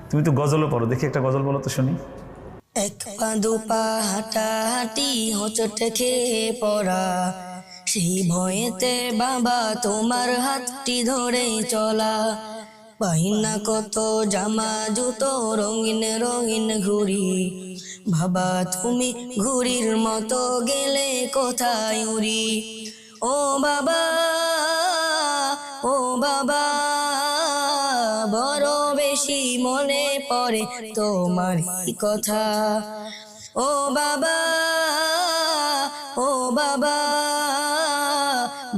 তুমি তো গজলও পড়ো, দেখি একটা গজল বলো তো শুনি। এক পা দু পা হাঁটাহাঁটি হোঁচট খেয়ে পড়া, সেই ভয়েতে বাবা তোমার হাতটি ধরে চলা। পাইনা কত জামা জুতো রঙিন রঙিন ঘুড়ি, বাবা তুমি ঘুড়ির মতো গেলে কোথায় উড়ি। ও বাবা, ও বাবা, বড় বেশি মনে পড়ে তোমারই কথা। ও বাবা, ও বাবা,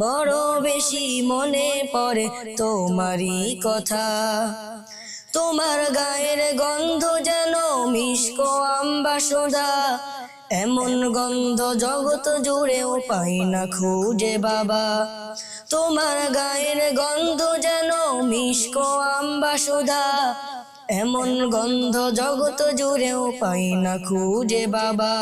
বড় বেশি মনে পড়ে তোমারই কথা। তোমার গায়ের গন্ধ যেন মিষ্ক আম্বাসুধা, এমন গন্ধ জগৎ জুড়েও পাই না খুঁজে বাবা। তোমার গায়ের গন্ধ যেন মিষ্ক আম্বাসুধা, এমন গন্ধ জগৎ জুড়েও পাই না খুঁজে বাবা।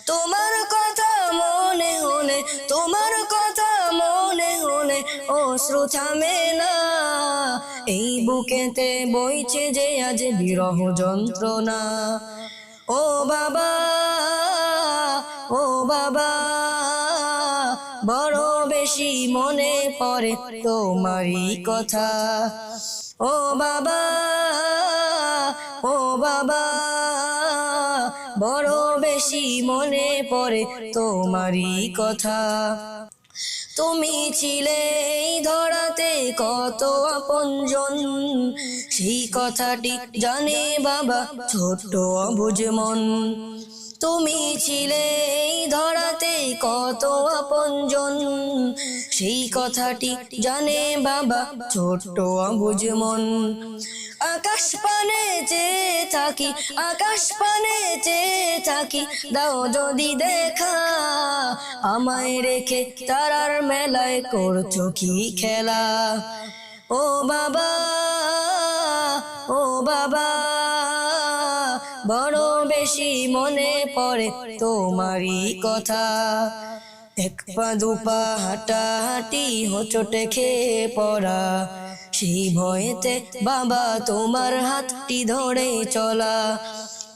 তোমার কথা মনে হলে, তোমার কথা মনে হলে অশ্রু থামে না, এই বুকেতে বইছে যে আজ বিরহ যন্ত্রণা। ও বাবা, ও বাবা, বড় বেশি মনে পড়ে তোমারই কথা। ও বাবা, ও বাবা, বড় বেশি মনে পড়ে তোমারই কথা। তুমি ছিলে এই ধরাতে কত আপনজন, সেই কথাটি জানে বাবা ছোট্ট অবুঝ মন। তুমি ছিলে এই ধরাতে কত আপনজন, সেই কথাটি জানে বাবা ছোট্ট অবুঝ মন। আকাশ পানে চেয়ে থাকি, আকাশ পানে চেয়ে থাকি, দাও যদি দেখা, আমায় রেখে তারার মেলায় করছো কি খেলা। ও বাবা, ও বাবা, বড় বেশি মনে পড়ে তোমারই কথা। এক পা দু পা হাঁটাহাঁটি হোঁচট খেয়ে পড়া, সেই ভয়েতে বাবা তোমার হাতটি ধরে চলা।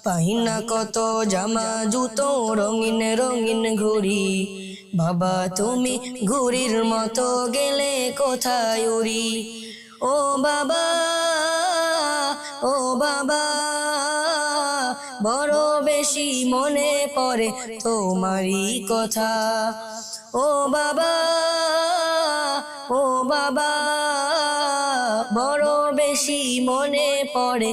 পাইনা কত জামা জুতো রঙিন রঙিন ঘুড়ি, বাবা তুমি ঘুড়ির মতো গেলে কোথায় উড়ি। ও বাবা, ও বাবা, বড় বেশি মনে পড়ে তোমারই কথা। ও বাবা, ও বাবা, বড় বেশি মনে পড়ে